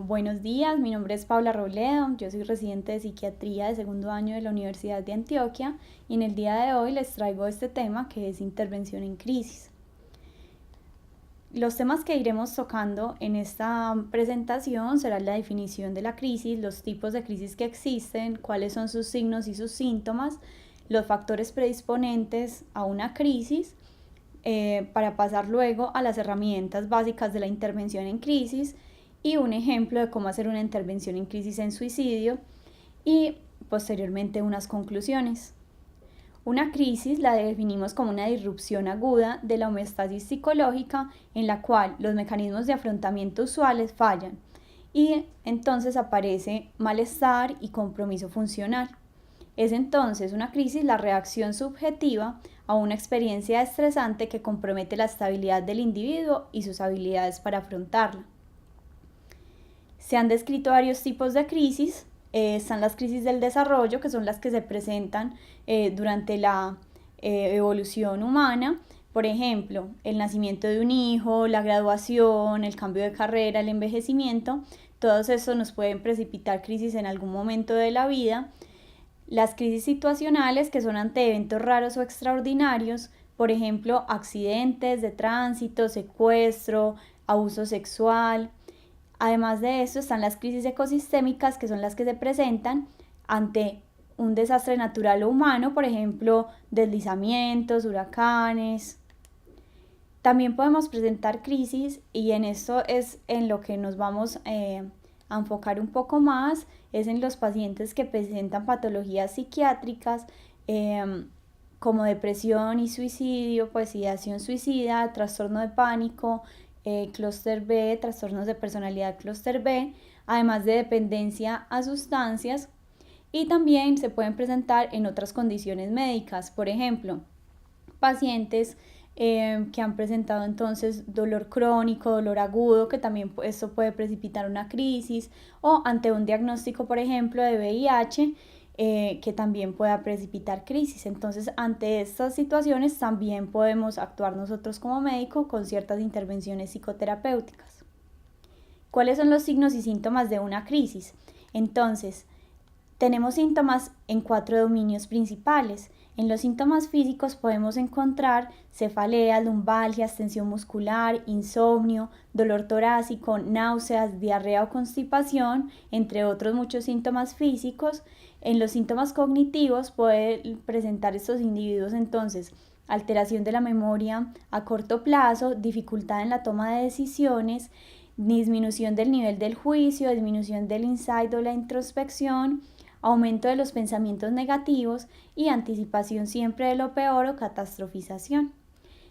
Buenos días, mi nombre es Paula Robledo, yo soy residente de psiquiatría de segundo año de la Universidad de Antioquia y en el día de hoy les traigo este tema que es intervención en crisis. Los temas que iremos tocando en esta presentación serán la definición de la crisis, los tipos de crisis que existen, cuáles son sus signos y sus síntomas, los factores predisponentes a una crisis, para pasar luego a las herramientas básicas de la intervención en crisis y un ejemplo de cómo hacer una intervención en crisis en suicidio y posteriormente unas conclusiones. Una crisis la definimos como una disrupción aguda de la homeostasis psicológica en la cual los mecanismos de afrontamiento usuales fallan y entonces aparece malestar y compromiso funcional. Es entonces una crisis la reacción subjetiva a una experiencia estresante que compromete la estabilidad del individuo y sus habilidades para afrontarla. Se han descrito varios tipos de crisis. Están las crisis del desarrollo, que son las que se presentan durante la evolución humana. Por ejemplo, el nacimiento de un hijo, la graduación, el cambio de carrera, el envejecimiento. Todos estos nos pueden precipitar crisis en algún momento de la vida. Las crisis situacionales, que son ante eventos raros o extraordinarios, por ejemplo, accidentes de tránsito, secuestro, abuso sexual. Además de esto están las crisis ecosistémicas, que son las que se presentan ante un desastre natural o humano, por ejemplo, deslizamientos, huracanes. También podemos presentar crisis, y en esto es en lo que nos vamos a enfocar un poco más, es en los pacientes que presentan patologías psiquiátricas como depresión y suicidio, pues ideación suicida, trastorno de pánico, clúster B, trastornos de personalidad clúster B, además de dependencia a sustancias, y también se pueden presentar en otras condiciones médicas, por ejemplo, pacientes que han presentado entonces dolor crónico, dolor agudo, que también esto puede precipitar una crisis, o ante un diagnóstico, por ejemplo, de VIH, que también pueda precipitar crisis. Entonces, ante estas situaciones también podemos actuar nosotros como médico con ciertas intervenciones psicoterapéuticas. ¿Cuáles son los signos y síntomas de una crisis? Entonces, tenemos síntomas en 4 dominios principales. En los síntomas físicos podemos encontrar cefaleas, lumbalgias, tensión muscular, insomnio, dolor torácico, náuseas, diarrea o constipación, entre otros muchos síntomas físicos. En los síntomas cognitivos pueden presentar estos individuos entonces alteración de la memoria a corto plazo, dificultad en la toma de decisiones, disminución del nivel del juicio, disminución del insight o la introspección, aumento de los pensamientos negativos y anticipación siempre de lo peor o catastrofización.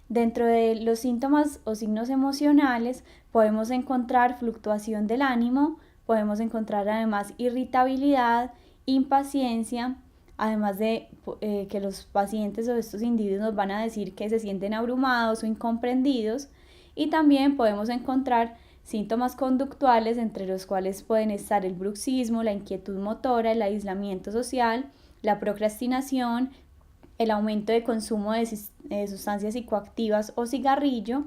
Dentro de los síntomas o signos emocionales podemos encontrar fluctuación del ánimo, podemos encontrar además irritabilidad, impaciencia, además de que los pacientes o estos individuos nos van a decir que se sienten abrumados o incomprendidos, y también podemos encontrar síntomas conductuales, entre los cuales pueden estar el bruxismo, la inquietud motora, el aislamiento social, la procrastinación, el aumento de consumo de sustancias psicoactivas o cigarrillo.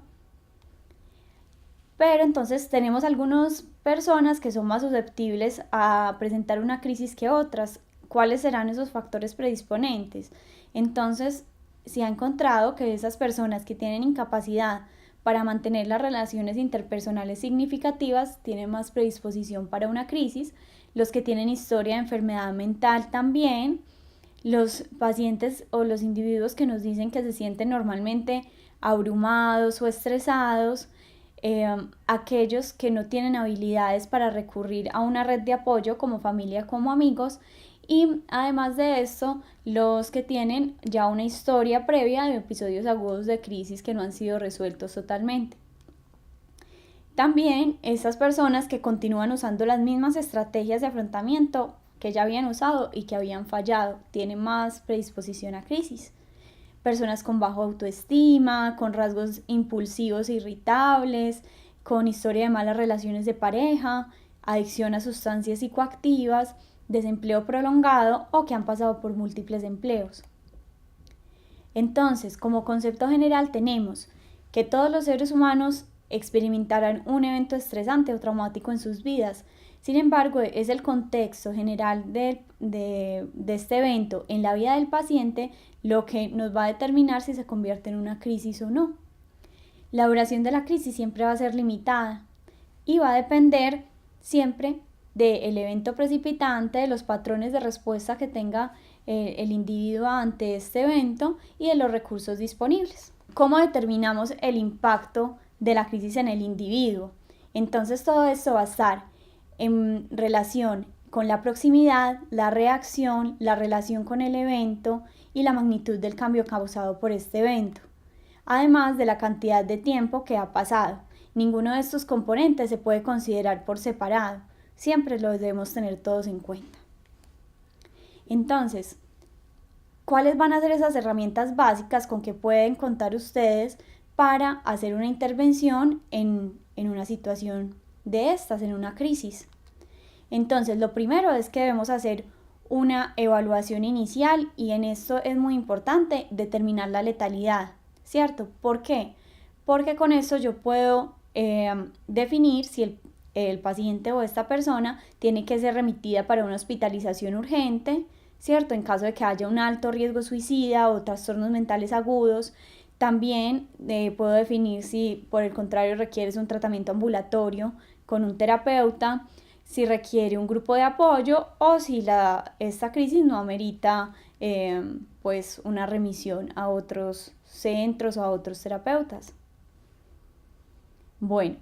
Pero entonces tenemos algunas personas que son más susceptibles a presentar una crisis que otras. ¿Cuáles serán esos factores predisponentes? Entonces, se ha encontrado que esas personas que tienen incapacidad para mantener las relaciones interpersonales significativas tienen más predisposición para una crisis. Los que tienen historia de enfermedad mental también. Los pacientes o los individuos que nos dicen que se sienten normalmente abrumados o estresados. Aquellos que no tienen habilidades para recurrir a una red de apoyo como familia, como amigos, y además de esto, los que tienen ya una historia previa de episodios agudos de crisis que no han sido resueltos totalmente. También esas personas que continúan usando las mismas estrategias de afrontamiento que ya habían usado y que habían fallado, tienen más predisposición a crisis. Personas con bajo autoestima, con rasgos impulsivos e irritables, con historia de malas relaciones de pareja, adicción a sustancias psicoactivas, desempleo prolongado o que han pasado por múltiples empleos. Entonces, como concepto general tenemos que todos los seres humanos experimentarán un evento estresante o traumático en sus vidas. Sin embargo, es el contexto general de este evento en la vida del paciente lo que nos va a determinar si se convierte en una crisis o no. La duración de la crisis siempre va a ser limitada y va a depender siempre del evento precipitante, de los patrones de respuesta que tenga el individuo ante este evento y de los recursos disponibles. ¿Cómo determinamos el impacto de la crisis en el individuo? Entonces todo esto va a estar en relación con la proximidad, la reacción, la relación con el evento y la magnitud del cambio causado por este evento, además de la cantidad de tiempo que ha pasado. Ninguno de estos componentes se puede considerar por separado, siempre los debemos tener todos en cuenta. Entonces, ¿cuáles van a ser esas herramientas básicas con que pueden contar ustedes para hacer una intervención en una situación de estas, en una crisis? Entonces, lo primero es que debemos hacer una evaluación inicial y en esto es muy importante determinar la letalidad, ¿cierto? ¿Por qué? Porque con eso yo puedo definir si el paciente o esta persona tiene que ser remitida para una hospitalización urgente, ¿cierto? En caso de que haya un alto riesgo suicida o trastornos mentales agudos. También puedo definir si por el contrario requiere un tratamiento ambulatorio con un terapeuta, si requiere un grupo de apoyo o si esta crisis no amerita pues una remisión a otros centros o a otros terapeutas. Bueno,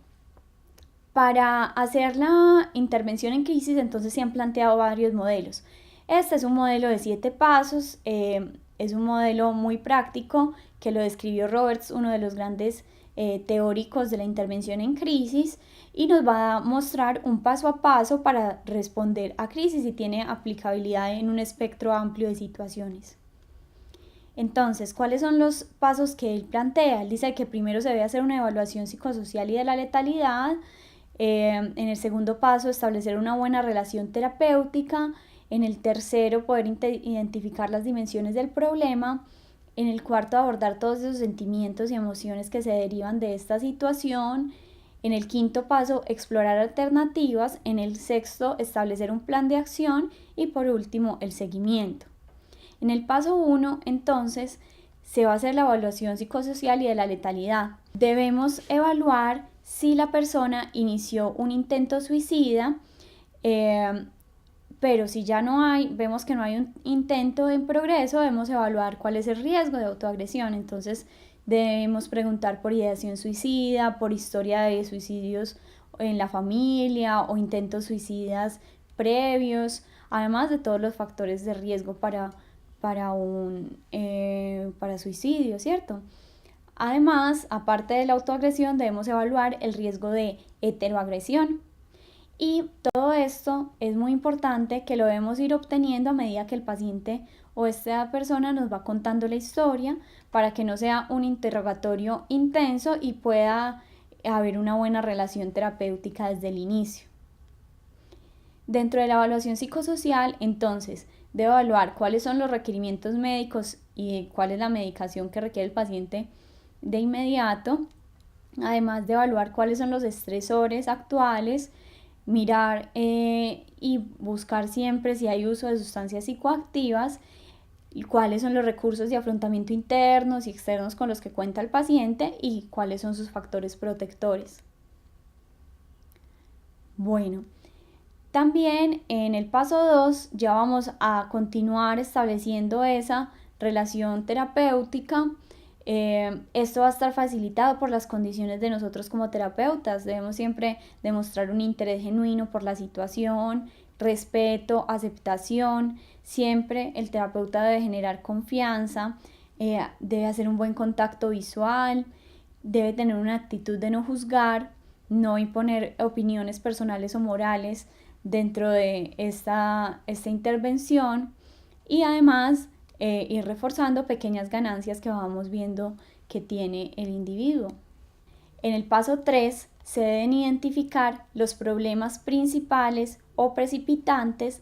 para hacer la intervención en crisis entonces se han planteado varios modelos. Este es un modelo de 7 pasos, es un modelo muy práctico que lo describió Roberts, uno de los grandes teóricos de la intervención en crisis, y nos va a mostrar un paso a paso para responder a crisis y tiene aplicabilidad en un espectro amplio de situaciones. Entonces, ¿cuáles son los pasos que él plantea? Él dice que primero se debe hacer una evaluación psicosocial y de la letalidad. En el segundo paso, establecer una buena relación terapéutica. En el tercero, poder identificar las dimensiones del problema. En el cuarto, abordar todos esos sentimientos y emociones que se derivan de esta situación. En el quinto paso, explorar alternativas. En el sexto, establecer un plan de acción. Y por último, el seguimiento. En el paso 1, entonces, se va a hacer la evaluación psicosocial y de la letalidad. Debemos evaluar si la persona inició un intento suicida, pero si ya vemos que no hay un intento en progreso, debemos evaluar cuál es el riesgo de autoagresión. Entonces, debemos preguntar por ideación suicida, por historia de suicidios en la familia o intentos suicidas previos, además de todos los factores de riesgo para suicidio, ¿cierto? Además, aparte de la autoagresión, debemos evaluar el riesgo de heteroagresión. Y todo esto es muy importante que lo debemos ir obteniendo a medida que el paciente o esta persona nos va contando la historia para que no sea un interrogatorio intenso y pueda haber una buena relación terapéutica desde el inicio. Dentro de la evaluación psicosocial, entonces, debo evaluar cuáles son los requerimientos médicos y cuál es la medicación que requiere el paciente de inmediato, además de evaluar cuáles son los estresores actuales, mirar y buscar siempre si hay uso de sustancias psicoactivas y cuáles son los recursos de afrontamiento internos y externos con los que cuenta el paciente y cuáles son sus factores protectores. Bueno, también en el paso 2 ya vamos a continuar estableciendo esa relación terapéutica. Esto va a estar facilitado por las condiciones de nosotros como terapeutas. Debemos siempre demostrar un interés genuino por la situación, respeto, aceptación. Siempre el terapeuta debe generar confianza, debe hacer un buen contacto visual, debe tener una actitud de no juzgar, no imponer opiniones personales o morales dentro de esta intervención y además ir reforzando pequeñas ganancias que vamos viendo que tiene el individuo. En el paso 3 se deben identificar los problemas principales o precipitantes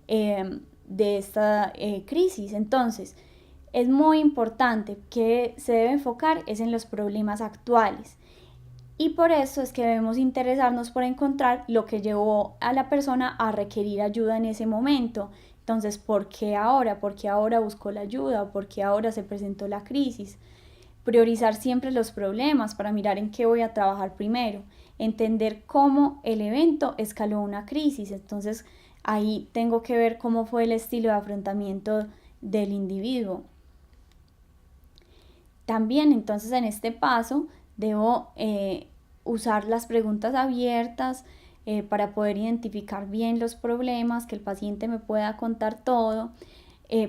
de esta crisis. Entonces, es muy importante que se debe enfocar es en los problemas actuales. Y por eso es que debemos interesarnos por encontrar lo que llevó a la persona a requerir ayuda en ese momento. Entonces, ¿por qué ahora? ¿Por qué ahora buscó la ayuda? ¿O por qué ahora se presentó la crisis? Priorizar siempre los problemas para mirar en qué voy a trabajar primero. Entender cómo el evento escaló una crisis. Entonces, ahí tengo que ver cómo fue el estilo de afrontamiento del individuo. También entonces en este paso debo usar las preguntas abiertas para poder identificar bien los problemas, que el paciente me pueda contar todo.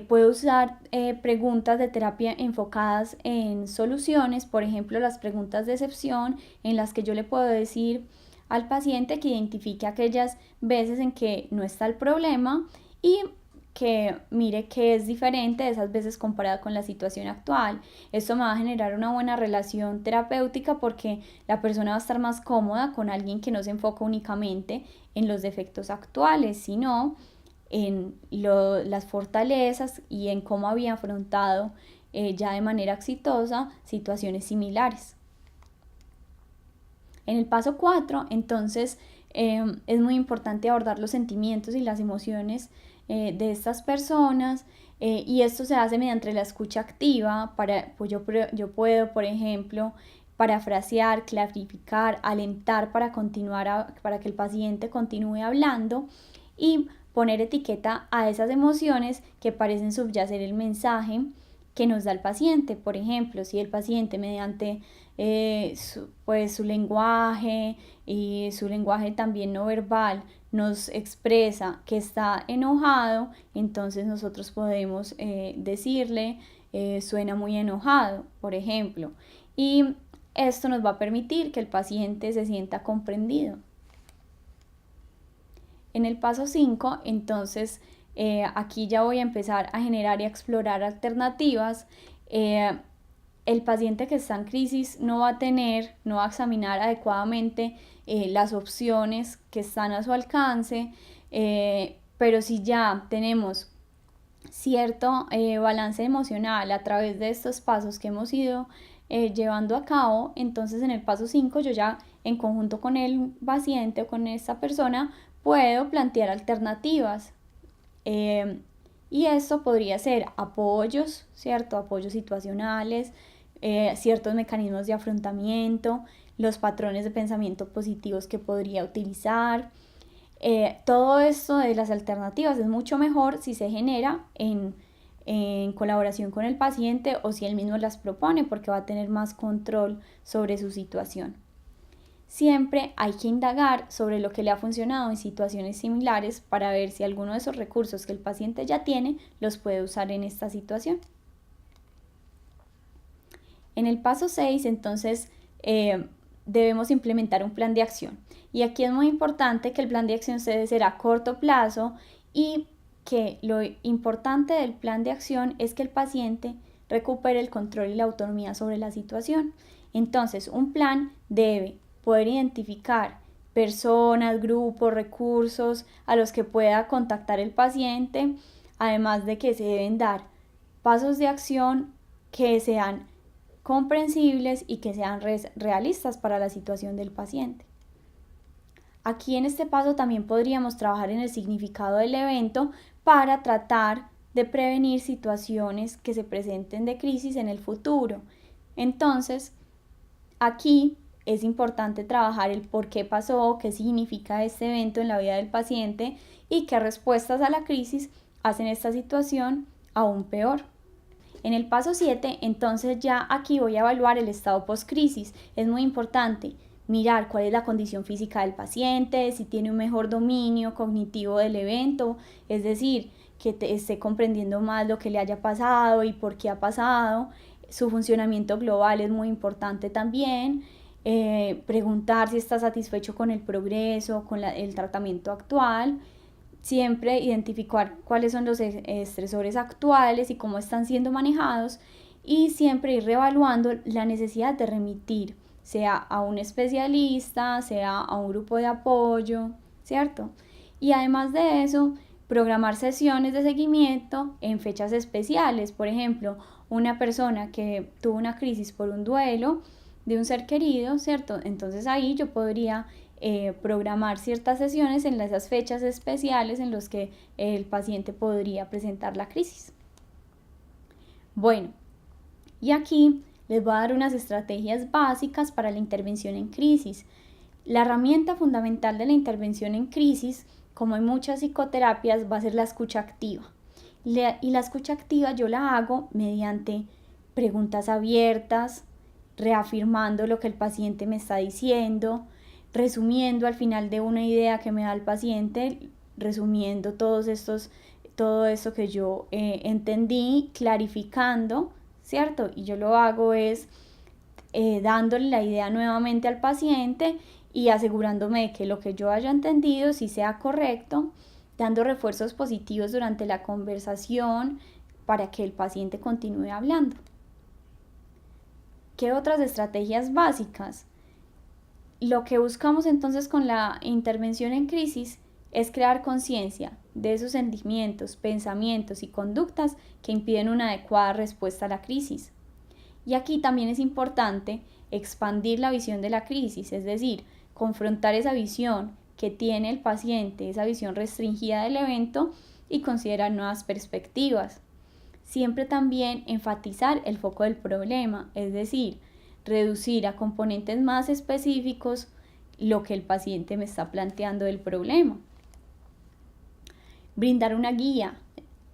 Puedo usar preguntas de terapia enfocadas en soluciones, por ejemplo las preguntas de excepción, en las que yo le puedo decir al paciente que identifique aquellas veces en que no está el problema y que mire que es diferente de esas veces comparada con la situación actual. Esto me va a generar una buena relación terapéutica porque la persona va a estar más cómoda con alguien que no se enfoca únicamente en los defectos actuales, sino en las fortalezas y en cómo había afrontado ya de manera exitosa situaciones similares. En el paso 4, entonces, es muy importante abordar los sentimientos y las emociones de estas personas y esto se hace mediante la escucha activa. Pues yo puedo, por ejemplo, parafrasear, clarificar, alentar para para que el paciente continúe hablando y poner etiqueta a esas emociones que parecen subyacer el mensaje que nos da el paciente. Por ejemplo, si el paciente mediante su lenguaje y su lenguaje también no verbal nos expresa que está enojado, entonces nosotros podemos decirle suena muy enojado, por ejemplo, y esto nos va a permitir que el paciente se sienta comprendido. En el paso 5, entonces, aquí ya voy a empezar a generar y a explorar alternativas. El paciente que está en crisis no va a examinar adecuadamente las opciones que están a su alcance, pero si ya tenemos cierto balance emocional a través de estos pasos que hemos ido llevando a cabo, entonces en el paso 5 yo ya en conjunto con el paciente o con esta persona puedo plantear alternativas. Y esto podría ser apoyos, ¿cierto? Apoyos situacionales, ciertos mecanismos de afrontamiento, los patrones de pensamiento positivos que podría utilizar. Todo esto de las alternativas es mucho mejor si se genera en colaboración con el paciente o si él mismo las propone, porque va a tener más control sobre su situación. Siempre hay que indagar sobre lo que le ha funcionado en situaciones similares para ver si alguno de esos recursos que el paciente ya tiene los puede usar en esta situación. En el paso 6, entonces, debemos implementar un plan de acción. Y aquí es muy importante que el plan de acción debe ser a corto plazo y que lo importante del plan de acción es que el paciente recupere el control y la autonomía sobre la situación. Entonces, un plan debe poder identificar personas, grupos, recursos a los que pueda contactar el paciente, además de que se deben dar pasos de acción que sean comprensibles y que sean realistas para la situación del paciente. Aquí en este paso también podríamos trabajar en el significado del evento para tratar de prevenir situaciones que se presenten de crisis en el futuro. Entonces, aquí es importante trabajar el por qué pasó, qué significa este evento en la vida del paciente y qué respuestas a la crisis hacen esta situación aún peor. En el paso 7, entonces ya aquí voy a evaluar el estado post-crisis. Es muy importante mirar cuál es la condición física del paciente, si tiene un mejor dominio cognitivo del evento, es decir, que esté comprendiendo más lo que le haya pasado y por qué ha pasado. Su funcionamiento global es muy importante también. Preguntar si está satisfecho con el progreso, con el tratamiento actual. Siempre identificar cuáles son los estresores actuales y cómo están siendo manejados y siempre ir reevaluando la necesidad de remitir, sea a un especialista, sea a un grupo de apoyo, ¿cierto? Y además de eso, programar sesiones de seguimiento en fechas especiales. Por ejemplo, una persona que tuvo una crisis por un duelo de un ser querido, ¿cierto? Entonces ahí yo podría programar ciertas sesiones en esas fechas especiales en las que el paciente podría presentar la crisis. Bueno, y aquí les voy a dar unas estrategias básicas para la intervención en crisis. La herramienta fundamental de la intervención en crisis, como en muchas psicoterapias, va a ser la escucha activa. Y la escucha activa yo la hago mediante preguntas abiertas, reafirmando lo que el paciente me está diciendo, resumiendo al final de una idea que me da el paciente, resumiendo todo esto que yo entendí, clarificando, ¿cierto? Y yo lo hago es dándole la idea nuevamente al paciente y asegurándome de que lo que yo haya entendido sí sea correcto, dando refuerzos positivos durante la conversación para que el paciente continúe hablando. ¿Qué otras estrategias básicas? Lo que buscamos entonces con la intervención en crisis es crear conciencia de esos sentimientos, pensamientos y conductas que impiden una adecuada respuesta a la crisis. Y aquí también es importante expandir la visión de la crisis, es decir, confrontar esa visión que tiene el paciente, esa visión restringida del evento y considerar nuevas perspectivas. Siempre también enfatizar el foco del problema, es decir, reducir a componentes más específicos lo que el paciente me está planteando del problema. Brindar una guía,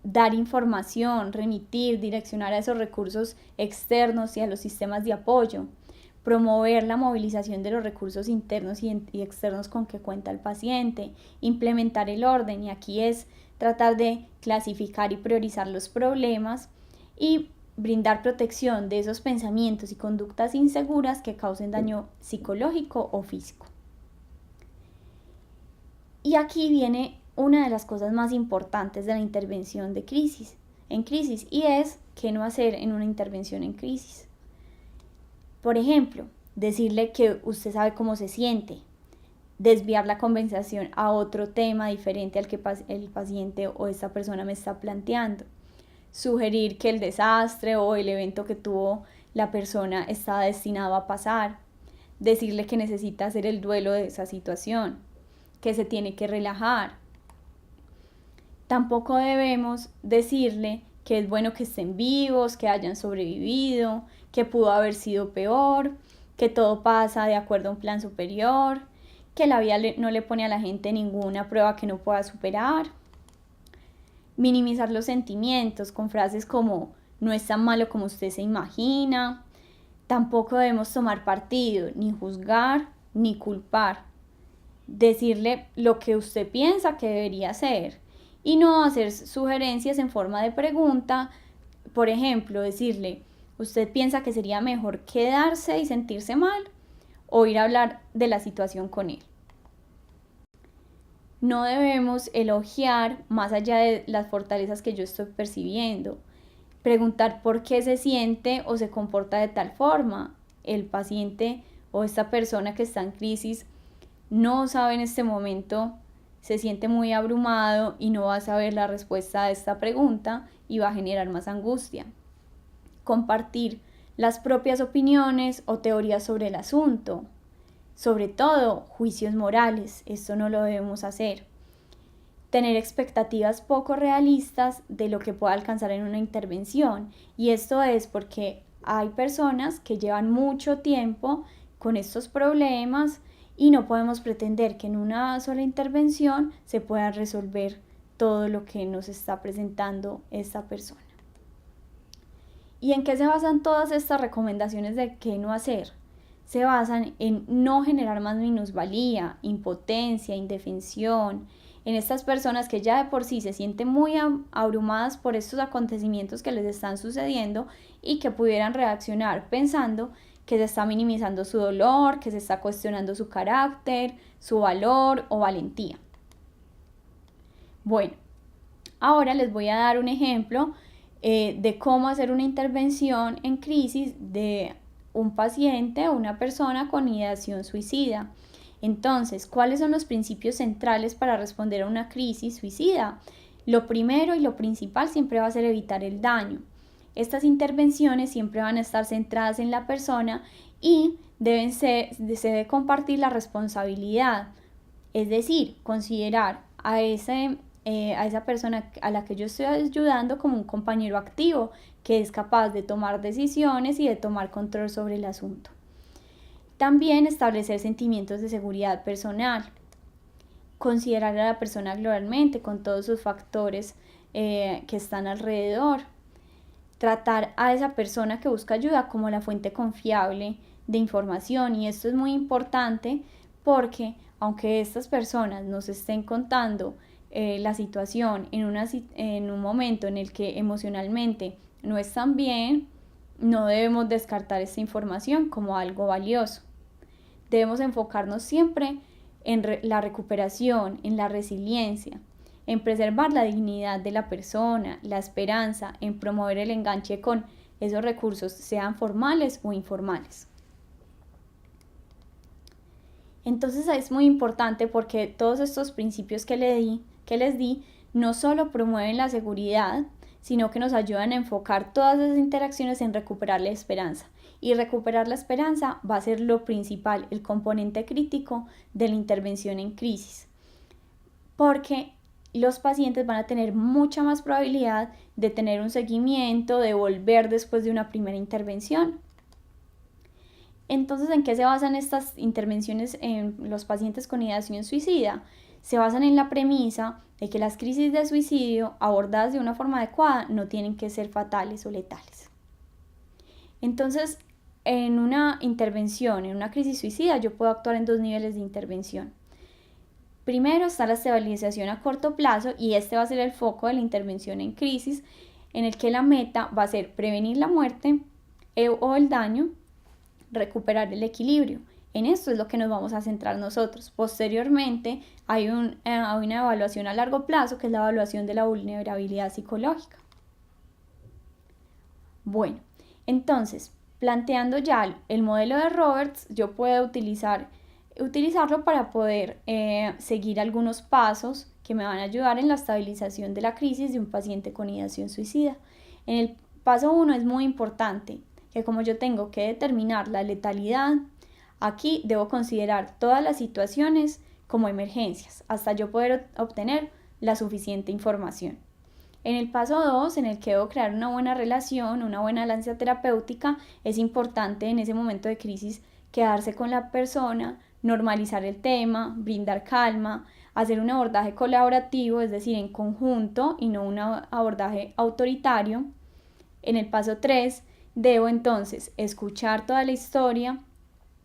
dar información, remitir, direccionar a esos recursos externos y a los sistemas de apoyo, promover la movilización de los recursos internos y externos con que cuenta el paciente, implementar el orden, y aquí es tratar de clasificar y priorizar los problemas y brindar protección de esos pensamientos y conductas inseguras que causen daño psicológico o físico. Y aquí viene una de las cosas más importantes de la intervención en crisis, y es qué no hacer en una intervención en crisis. Por ejemplo, decirle que usted sabe cómo se siente, desviar la conversación a otro tema diferente al que el paciente o esta persona me está planteando, sugerir que el desastre o el evento que tuvo la persona está destinado a pasar, decirle que necesita hacer el duelo de esa situación, que se tiene que relajar. Tampoco debemos decirle que es bueno que estén vivos, que hayan sobrevivido, que pudo haber sido peor, que todo pasa de acuerdo a un plan superior, que la vida no le pone a la gente ninguna prueba que no pueda superar. Minimizar los sentimientos con frases como no es tan malo como usted se imagina. Tampoco debemos tomar partido, ni juzgar, ni culpar. Decirle lo que usted piensa que debería hacer y no hacer sugerencias en forma de pregunta. Por ejemplo, decirle, ¿usted piensa que sería mejor quedarse y sentirse mal o ir a hablar de la situación con él? No debemos elogiar más allá de las fortalezas que yo estoy percibiendo. Preguntar por qué se siente o se comporta de tal forma. El paciente o esta persona que está en crisis no sabe en este momento, se siente muy abrumado y no va a saber la respuesta a esta pregunta y va a generar más angustia. Compartir las propias opiniones o teorías sobre el asunto. Sobre todo, juicios morales, esto no lo debemos hacer. Tener expectativas poco realistas de lo que pueda alcanzar en una intervención, y esto es porque hay personas que llevan mucho tiempo con estos problemas y no podemos pretender que en una sola intervención se pueda resolver todo lo que nos está presentando esta persona. ¿Y en qué se basan todas estas recomendaciones de qué no hacer? Se basan en no generar más minusvalía, impotencia, indefensión, en estas personas que ya de por sí se sienten muy abrumadas por estos acontecimientos que les están sucediendo y que pudieran reaccionar pensando que se está minimizando su dolor, que se está cuestionando su carácter, su valor o valentía. Bueno, ahora les voy a dar un ejemplo de cómo hacer una intervención en crisis de un paciente o una persona con ideación suicida. Entonces, ¿cuáles son los principios centrales para responder a una crisis suicida? Lo primero y lo principal siempre va a ser evitar el daño. Estas intervenciones siempre van a estar centradas en la persona y se debe compartir la responsabilidad, es decir, considerar a esa persona a la que yo estoy ayudando como un compañero activo que es capaz de tomar decisiones y de tomar control sobre el asunto. También establecer sentimientos de seguridad personal, considerar a la persona globalmente con todos sus factores que están alrededor, tratar a esa persona que busca ayuda como la fuente confiable de información, y esto es muy importante porque aunque estas personas nos estén contando la situación en un momento en el que emocionalmente no están bien, no debemos descartar esta información como algo valioso. Debemos enfocarnos siempre en la recuperación, en la resiliencia, en preservar la dignidad de la persona, la esperanza, en promover el enganche con esos recursos, sean formales o informales. Entonces es muy importante porque todos estos principios que les di no solo promueven la seguridad, sino que nos ayudan a enfocar todas esas interacciones en recuperar la esperanza. Y recuperar la esperanza va a ser lo principal, el componente crítico de la intervención en crisis. Porque los pacientes van a tener mucha más probabilidad de tener un seguimiento, de volver después de una primera intervención. Entonces, ¿en qué se basan estas intervenciones en los pacientes con ideación suicida? Se basan en la premisa de que las crisis de suicidio abordadas de una forma adecuada no tienen que ser fatales o letales. Entonces, en una intervención, en una crisis suicida, yo puedo actuar en 2 niveles de intervención. Primero está la estabilización a corto plazo, y este va a ser el foco de la intervención en crisis, en el que la meta va a ser prevenir la muerte o el daño, recuperar el equilibrio. En esto es lo que nos vamos a centrar nosotros. Posteriormente hay una evaluación a largo plazo, que es la evaluación de la vulnerabilidad psicológica. Bueno, entonces, planteando ya el modelo de Roberts, yo puedo utilizarlo para poder seguir algunos pasos que me van a ayudar en la estabilización de la crisis de un paciente con ideación suicida. En el paso 1 es muy importante que, como yo tengo que determinar la letalidad, aquí debo considerar todas las situaciones como emergencias hasta yo poder obtener la suficiente información. En el paso 2, en el que debo crear una buena relación, una buena alianza terapéutica, es importante en ese momento de crisis quedarse con la persona, normalizar el tema, brindar calma, hacer un abordaje colaborativo, es decir, en conjunto y no un abordaje autoritario. En el paso 3, debo entonces escuchar toda la historia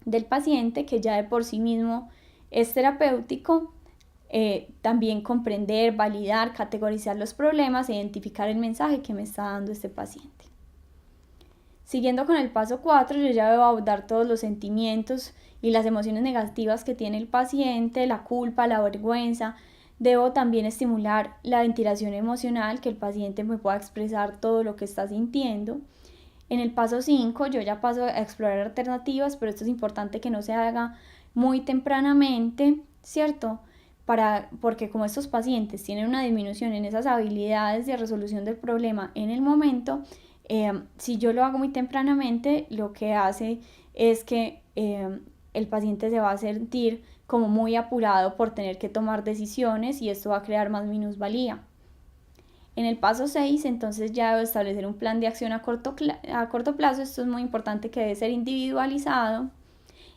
del paciente, que ya de por sí mismo es terapéutico. También comprender, validar, categorizar los problemas e identificar el mensaje que me está dando este paciente. Siguiendo con el paso 4, yo ya debo abordar todos los sentimientos y las emociones negativas que tiene el paciente, la culpa, la vergüenza. Debo también estimular la ventilación emocional, que el paciente me pueda expresar todo lo que está sintiendo. En el paso 5 yo ya paso a explorar alternativas, pero esto es importante que no se haga muy tempranamente, ¿cierto? Porque como estos pacientes tienen una disminución en esas habilidades de resolución del problema en el momento, si yo lo hago muy tempranamente, lo que hace es que el paciente se va a sentir como muy apurado por tener que tomar decisiones, y esto va a crear más minusvalía. En el paso 6, entonces ya debo establecer un plan de acción a corto plazo. Esto es muy importante, que debe ser individualizado.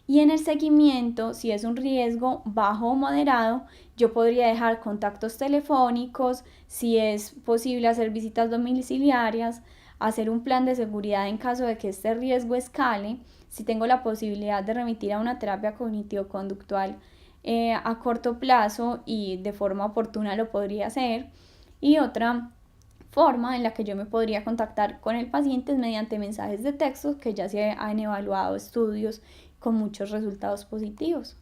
Y en el seguimiento, si es un riesgo bajo o moderado, yo podría dejar contactos telefónicos, si es posible hacer visitas domiciliarias, hacer un plan de seguridad en caso de que este riesgo escale, si tengo la posibilidad de remitir a una terapia cognitivo-conductual a corto plazo y de forma oportuna, lo podría hacer. Y otra forma en la que yo me podría contactar con el paciente es mediante mensajes de texto, que ya se han evaluado estudios con muchos resultados positivos.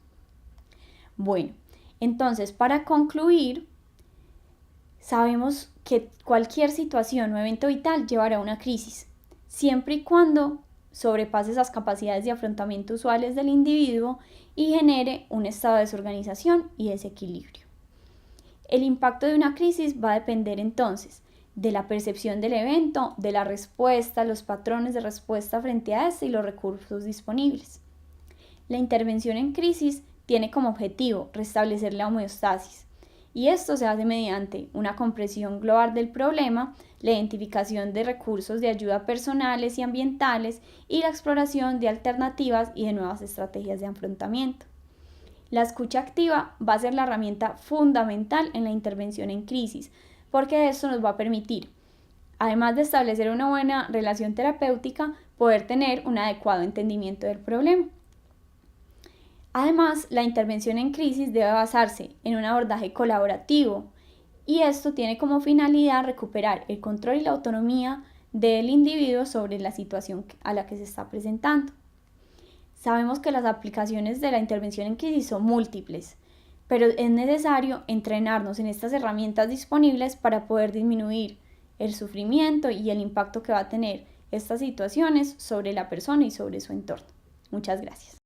Bueno, entonces, para concluir, sabemos que cualquier situación o evento vital llevará a una crisis, siempre y cuando sobrepase esas capacidades de afrontamiento usuales del individuo y genere un estado de desorganización y desequilibrio. El impacto de una crisis va a depender entonces de la percepción del evento, de la respuesta, los patrones de respuesta frente a este y los recursos disponibles. La intervención en crisis tiene como objetivo restablecer la homeostasis, y esto se hace mediante una comprensión global del problema, la identificación de recursos de ayuda personales y ambientales y la exploración de alternativas y de nuevas estrategias de afrontamiento. La escucha activa va a ser la herramienta fundamental en la intervención en crisis, porque esto nos va a permitir, además de establecer una buena relación terapéutica, poder tener un adecuado entendimiento del problema. Además, la intervención en crisis debe basarse en un abordaje colaborativo y esto tiene como finalidad recuperar el control y la autonomía del individuo sobre la situación a la que se está presentando. Sabemos que las aplicaciones de la intervención en crisis son múltiples, pero es necesario entrenarnos en estas herramientas disponibles para poder disminuir el sufrimiento y el impacto que va a tener estas situaciones sobre la persona y sobre su entorno. Muchas gracias.